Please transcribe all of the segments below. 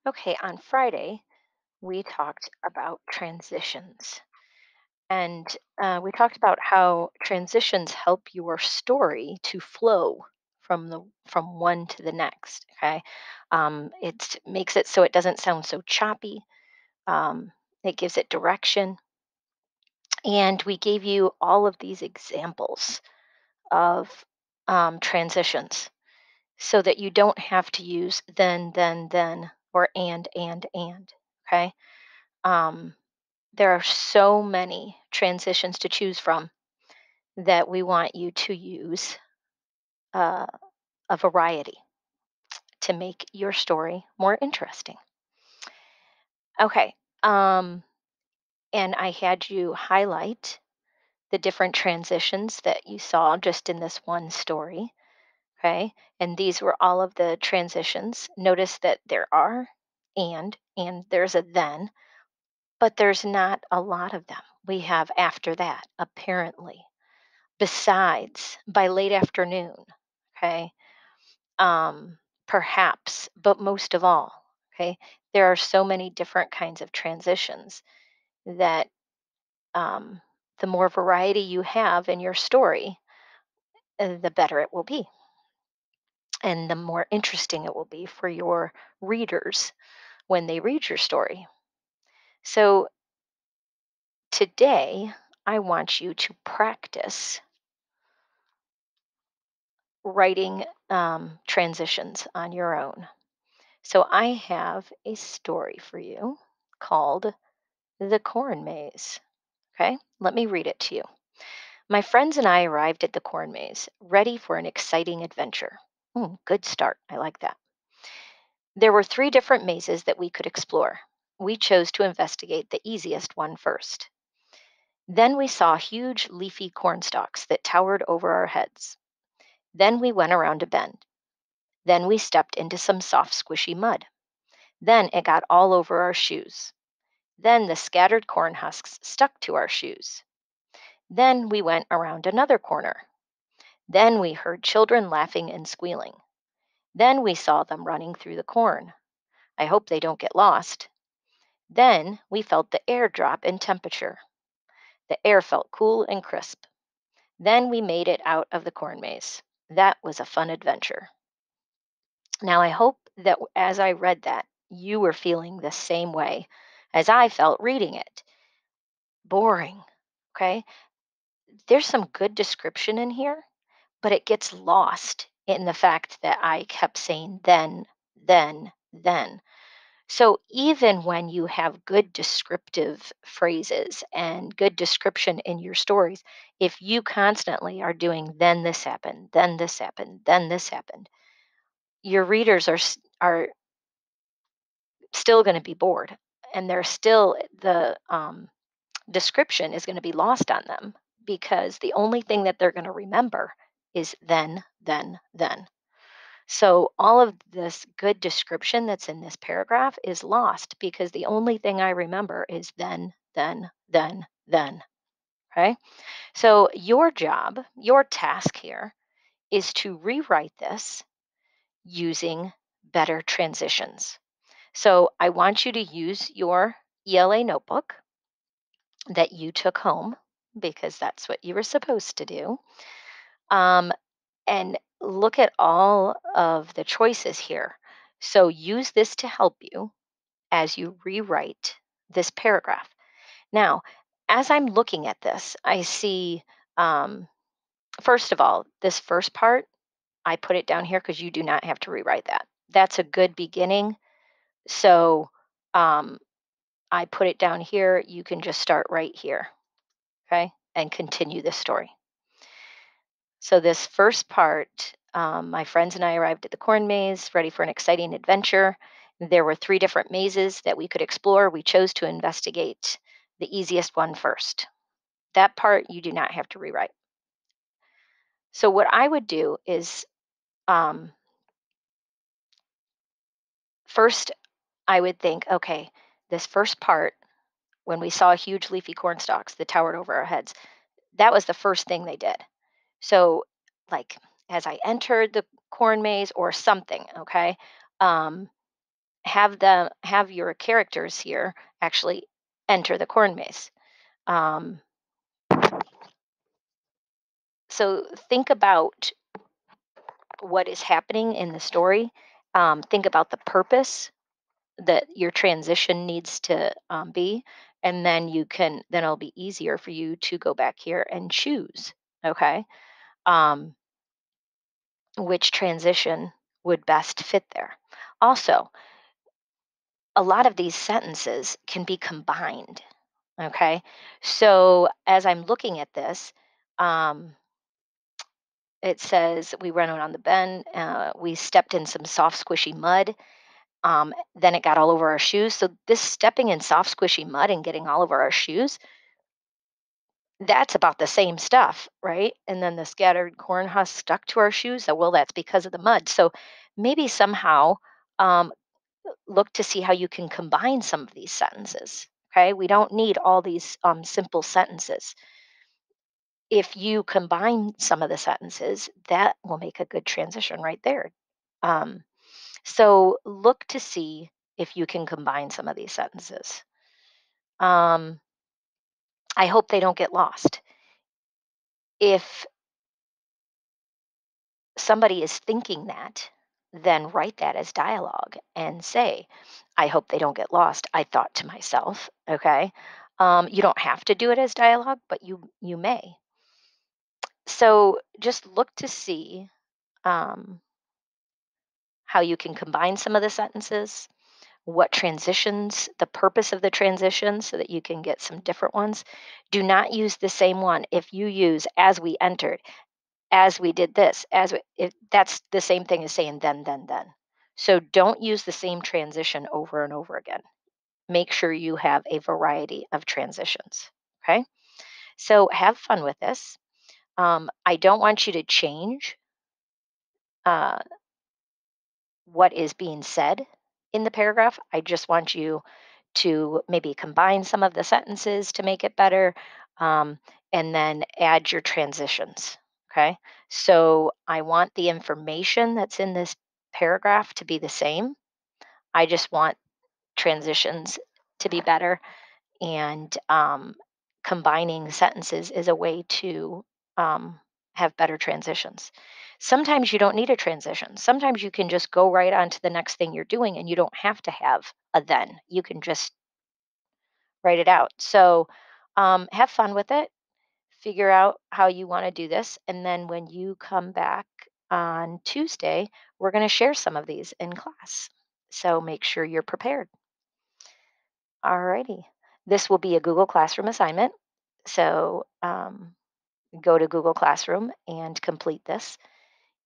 Okay, on Friday, we talked about transitions. And we talked about how transitions help your story to flow from one to the next. Okay, it makes it so it doesn't sound so choppy. Um, it gives it direction, and we gave you all of these examples of transitions, so that you don't have to use then, or and. Okay. Um, There are so many transitions to choose from that we want you to use uh, a variety to make your story more interesting. Okay. Um, and I had you highlight the different transitions that you saw just in this one story. Okay. And these were all of the transitions. Notice that there are and there's a then, but there's not a lot of them. We have after that, apparently, besides, by late afternoon, okay, um, perhaps, but most of all, okay, there are so many different kinds of transitions that um, the more variety you have in your story, the better it will be, and the more interesting it will be for your readers when they read your story. So today, I want you to practice writing transitions on your own. So I have a story for you called The Corn Maze. Okay, let me read it to you. My friends and I arrived at the corn maze, ready for an exciting adventure. Good start. I like that. There were three different mazes that we could explore. We chose to investigate the easiest one first. Then we saw huge leafy corn stalks that towered over our heads. Then we went around a bend. Then we stepped into some soft, squishy mud. Then it got all over our shoes. Then the scattered corn husks stuck to our shoes. Then we went around another corner. Then we heard children laughing and squealing. Then we saw them running through the corn. I hope they don't get lost. Then we felt the air drop in temperature. The air felt cool and crisp. Then we made it out of the corn maze. That was a fun adventure. Now, I hope that as I read that, you were feeling the same way as I felt reading it. Boring. Okay. There's some good description in here, but it gets lost in the fact that I kept saying then. So even when you have good descriptive phrases and good description in your stories, if you constantly are doing then this happened, then this happened, then this happened, your readers are still going to be bored, and they're still the description is going to be lost on them, because the only thing that they're going to remember is then. So all of this good description that's in this paragraph is lost because the only thing I remember is then. Okay. So your job, your task here is to rewrite this using better transitions. So I want you to use your ELA notebook that you took home, because that's what you were supposed to do. Um, and look at all of the choices here. So use this to help you as you rewrite this paragraph. Now, as I'm looking at this, I see, um, first of all, this first part, I put it down here because you do not have to rewrite that. That's a good beginning. So um, I put it down here. You can just start right here. Okay. And continue this story. So, this first part, my friends and I arrived at the corn maze, ready for an exciting adventure. There were three different mazes that we could explore. We chose to investigate the easiest one first. That part you do not have to rewrite. So, what I would do is, um, first, I would think, okay, this first part, when we saw huge leafy corn stalks that towered over our heads, that was the first thing they did. So, like, as I entered the corn maze or something, okay? Um, have your characters here actually enter the corn maze. Um, so think about what is happening in the story. Think about the purpose that your transition needs to be, and then it'll be easier for you to go back here and choose. Okay, um, which transition would best fit there. Also, a lot of these sentences can be combined. Okay, so as I'm looking at this. It says we ran around the bend. We stepped in some soft, squishy mud. Then it got all over our shoes. So this stepping in soft, squishy mud and getting all over our shoes, that's about the same stuff, right? And then the scattered corn husk stuck to our shoes. Well, that's because of the mud. So maybe somehow um, look to see how you can combine some of these sentences. Okay, we don't need all these simple sentences. If you combine some of the sentences, that will make a good transition right there. Um, so look to see if you can combine some of these sentences. Um, I hope they don't get lost. If somebody is thinking that, then write that as dialogue and say, I hope they don't get lost. I thought to myself, okay. You don't have to do it as dialogue, but you may. So just look to see um, how you can combine some of the sentences, what transitions, the purpose of the transition so that you can get some different ones. Do not use the same one. If you use as we entered, as we did this, that's the same thing as saying then. So don't use the same transition over and over again. Make sure you have a variety of transitions. Okay. So have fun with this. I don't want you to change uh, what is being said in the paragraph. I just want you to maybe combine some of the sentences to make it better, um, and then add your transitions. Okay. So I want the information that's in this paragraph to be the same. I just want transitions to be better. And combining sentences is a way to um, have better transitions. Sometimes you don't need a transition. Sometimes you can just go right on to the next thing you're doing and you don't have to have a then. You can just write it out. So have fun with it. Figure out how you want to do this. And then when you come back on Tuesday, we're going to share some of these in class. So make sure you're prepared. All righty. This will be a Google Classroom assignment. So go to Google Classroom and complete this,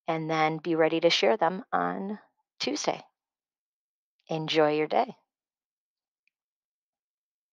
and then be ready to share them on Tuesday. Enjoy your day.